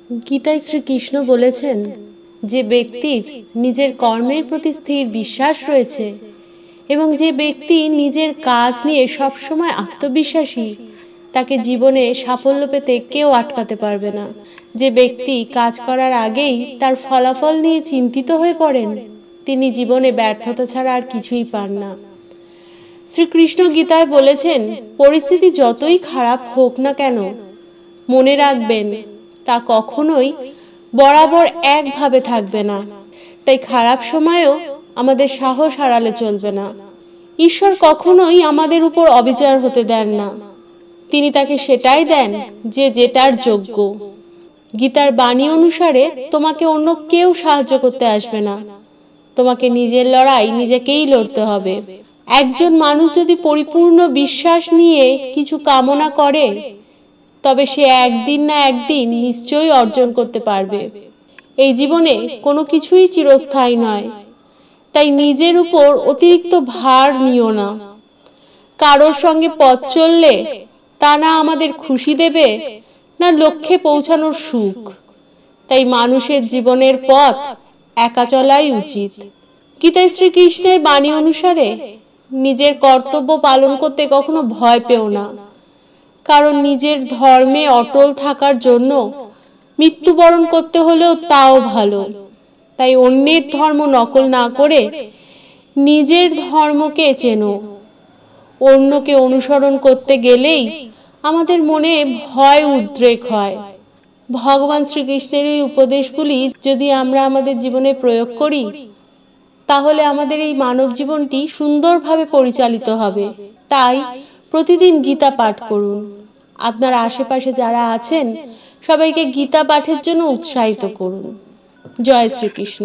গীতায় শ্রীকৃষ্ণ বলেছেন, যে ব্যক্তির নিজের কর্মের প্রতি স্থির বিশ্বাস রয়েছে এবং যে ব্যক্তি নিজের কাজ নিয়ে সবসময় আত্মবিশ্বাসী, তাকে জীবনে সাফল্য পেতে কেউ আটকাতে পারবে না। যে ব্যক্তি কাজ করার আগেই তার ফলাফল নিয়ে চিন্তিত হয়ে পড়েন, তিনি জীবনে ব্যর্থতা ছাড়া আর কিছুই পান না। শ্রীকৃষ্ণ গীতায় বলেছেন, পরিস্থিতি যতই খারাপ হোক না কেন, মনে রাখবেন তা কখনোই বরাবর একভাবে থাকবে না। তাই খারাপ সময়েও আমাদের সাহস হারালে চলবে না। ঈশ্বর কখনোই আমাদের উপর অবিচার হতে দেন না। তিনি তাকে সেটাই দেন যে যেটার যোগ্য। গীতার বাণী অনুসারে তোমাকে অন্য কেউ সাহায্য করতে আসবে না, তোমাকে নিজের লড়াই নিজেকেই লড়তে হবে। একজন মানুষ যদি পরিপূর্ণ বিশ্বাস নিয়ে কিছু কামনা করে, তবে সে একদিন না একদিন নিশ্চয়ই অর্জন করতে পারবে। এই জীবনে কোনো কিছুই চিরস্থায়ী নয়, তাই নিজের উপর অতিরিক্ত ভার নিও না। কারোর সঙ্গে পথ চললে তা না আমাদের খুশি দেবে, না লক্ষ্যে পৌঁছানোর সুখ। তাই মানুষের জীবনের পথ একা চলাই উচিত। গীতায় শ্রীকৃষ্ণের বাণী অনুসারে নিজের কর্তব্য পালন করতে কখনো ভয় পেও না, কারণ নিজের ধর্মে অটল থাকার জন্য মৃত্যুবরণ করতে হলেও তাও ভালো। তাই অন্যের ধর্ম নকল না করে নিজের ধর্মকে চেনো। অন্যকে অনুসরণ করতে গেলেই আমাদের মনে ভয় উদ্রেক হয়। ভগবান শ্রীকৃষ্ণের এই উপদেশগুলি যদি আমরা আমাদের জীবনে প্রয়োগ করি, তাহলে আমাদের এই মানব জীবনটি সুন্দরভাবে পরিচালিত হবে। তাই প্রতিদিন গীতা পাঠ করুন। আপনার আশেপাশে যারা আছেন সবাইকে গীতা পাঠের জন্য উৎসাহিত করুন। জয় শ্রীকৃষ্ণ।